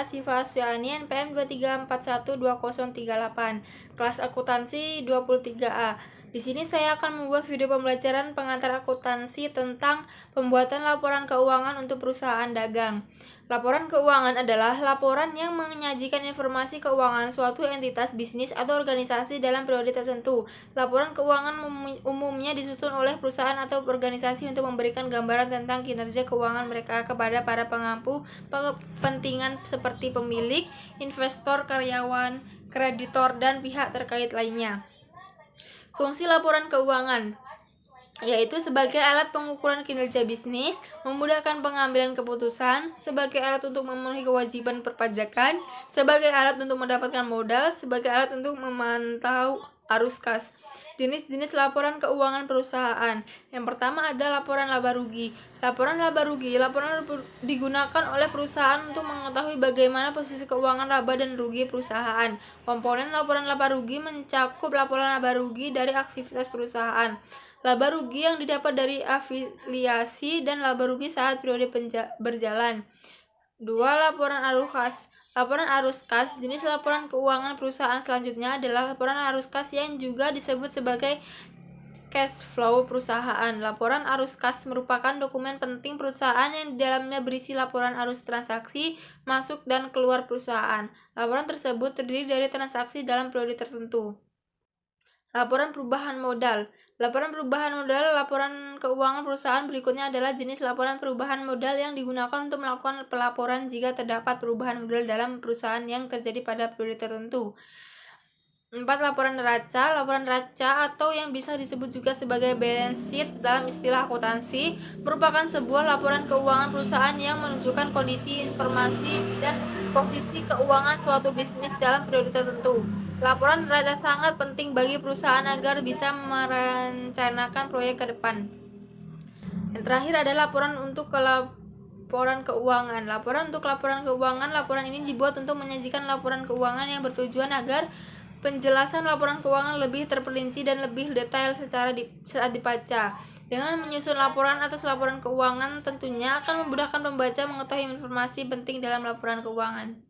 Siva Asfiani, NPM 23412038, kelas akuntansi 23A. Di sini saya akan membuat video pembelajaran pengantar akuntansi tentang pembuatan laporan keuangan untuk perusahaan dagang. Laporan keuangan adalah laporan yang menyajikan informasi keuangan suatu entitas bisnis atau organisasi dalam periode tertentu. Laporan keuangan umumnya disusun oleh perusahaan atau organisasi untuk memberikan gambaran tentang kinerja keuangan mereka kepada para pengampu kepentingan seperti pemilik, investor, karyawan, kreditor, dan pihak terkait lainnya. Fungsi laporan keuangan yaitu sebagai alat pengukuran kinerja bisnis, memudahkan pengambilan keputusan, sebagai alat untuk memenuhi kewajiban perpajakan, sebagai alat untuk mendapatkan modal, sebagai alat untuk memantau arus kas. Jenis-jenis laporan keuangan perusahaan. Yang pertama ada laporan laba rugi. Laporan laba rugi digunakan oleh perusahaan untuk mengetahui bagaimana posisi keuangan laba dan rugi perusahaan. Komponen laporan laba rugi mencakup laporan laba rugi dari aktivitas perusahaan, laba rugi yang didapat dari afiliasi, dan laba rugi saat periode berjalan. 2. Laporan arus kas. Laporan arus kas, jenis laporan keuangan perusahaan selanjutnya adalah laporan arus kas yang juga disebut sebagai cash flow perusahaan. Laporan arus kas merupakan dokumen penting perusahaan yang di dalamnya berisi laporan arus transaksi masuk dan keluar perusahaan. Laporan tersebut terdiri dari transaksi dalam periode tertentu. Laporan perubahan modal. Laporan perubahan modal, laporan keuangan perusahaan berikutnya adalah jenis laporan perubahan modal yang digunakan untuk melakukan pelaporan jika terdapat perubahan modal dalam perusahaan yang terjadi pada periode tertentu. 4. Laporan neraca. Laporan neraca atau yang bisa disebut juga sebagai balance sheet dalam istilah akuntansi merupakan sebuah laporan keuangan perusahaan yang menunjukkan kondisi, informasi, dan posisi keuangan suatu bisnis dalam periode tertentu. Laporan neraca sangat penting bagi perusahaan agar bisa merencanakan proyek ke depan. Yang terakhir ada laporan untuk laporan keuangan. Laporan untuk laporan keuangan. Laporan ini dibuat untuk menyajikan laporan keuangan yang bertujuan agar penjelasan laporan keuangan lebih terperinci dan lebih detail saat dibaca. Dengan menyusun laporan atas laporan keuangan tentunya akan memudahkan pembaca mengetahui informasi penting dalam laporan keuangan.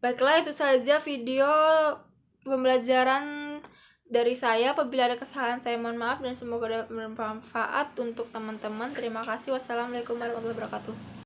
Baiklah, itu saja video pembelajaran dari saya. Apabila ada kesalahan saya mohon maaf dan semoga dapat bermanfaat untuk teman-teman. Terima kasih. Wassalamualaikum warahmatullahi wabarakatuh.